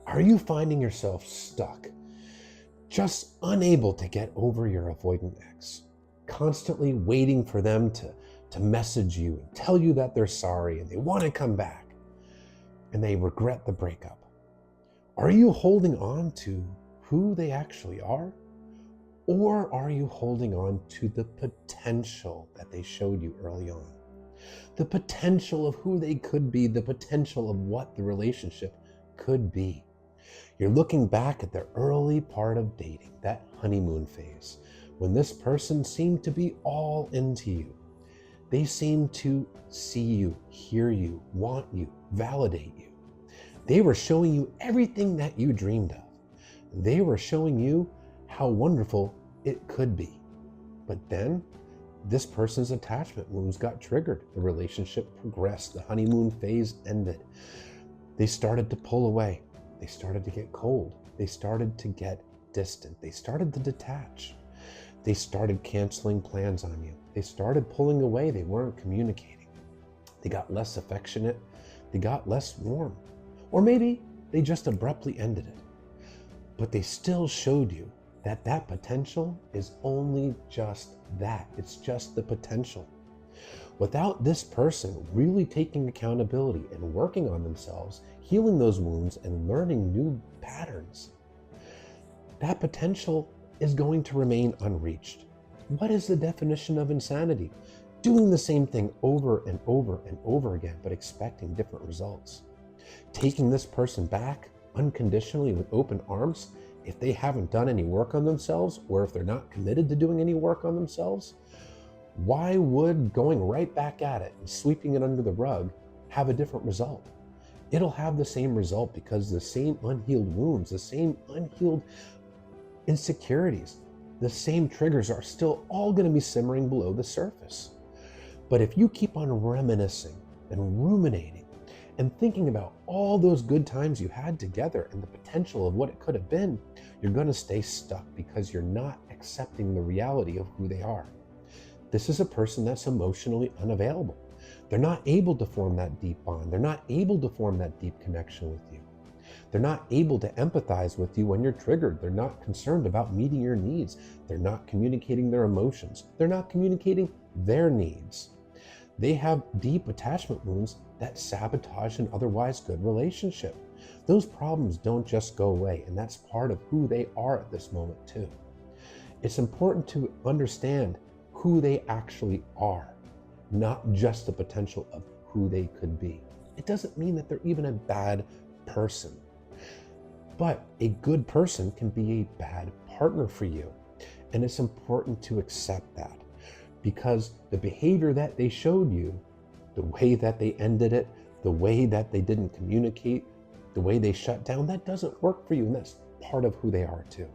Are you finding yourself stuck, just unable to get over your avoidant ex, constantly waiting for them to message you and tell you that they're sorry and they want to come back and they regret the breakup? Are you holding on to who they actually are? Or are you holding on to the potential that they showed you early on? The potential of who they could be, the potential of what the relationship could be. You're looking back at the early part of dating, that honeymoon phase, when this person seemed to be all into you. They seemed to see you, hear you, want you, validate you. They were showing you everything that you dreamed of. They were showing you how wonderful it could be. But then this person's attachment wounds got triggered. The relationship progressed. The honeymoon phase ended. They started to pull away. They started to get cold. They started to get distant. They started to detach. They started canceling plans on you. They started pulling away. They weren't communicating. They got less affectionate. They got less warm. Or maybe they just abruptly ended it. But they still showed you that that potential is only just that. It's just the potential. Without this person really taking accountability and working on themselves, healing those wounds and learning new patterns, that potential is going to remain unreached. What is the definition of insanity? Doing the same thing over and over and over again, but expecting different results. Taking this person back unconditionally with open arms, if they haven't done any work on themselves, or if they're not committed to doing any work on themselves, why would going right back at it and sweeping it under the rug have a different result? It'll have the same result because the same unhealed wounds, the same unhealed insecurities, the same triggers are still all going to be simmering below the surface. But if you keep on reminiscing and ruminating and thinking about all those good times you had together and the potential of what it could have been, you're going to stay stuck because you're not accepting the reality of who they are. This is a person that's emotionally unavailable. They're not able to form that deep bond. They're not able to form that deep connection with you. They're not able to empathize with you when you're triggered. They're not concerned about meeting your needs. They're not communicating their emotions. They're not communicating their needs. They have deep attachment wounds that sabotage an otherwise good relationship. Those problems don't just go away, and that's part of who they are at this moment too. It's important to understand who they actually are, not just the potential of who they could be. It doesn't mean that they're even a bad person, but a good person can be a bad partner for you. And it's important to accept that, because the behavior that they showed you, the way that they ended it, the way that they didn't communicate, the way they shut down, that doesn't work for you. And that's part of who they are too.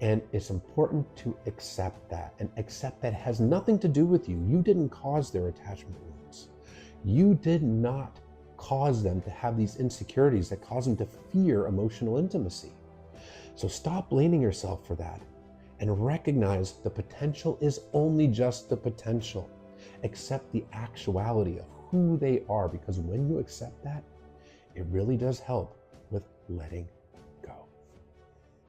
And it's important to accept that, and accept that it has nothing to do with you. You didn't cause their attachment wounds. You did not cause them to have these insecurities that cause them to fear emotional intimacy. So stop blaming yourself for that and recognize the potential is only just the potential. Accept the actuality of who they are, because when you accept that, it really does help with letting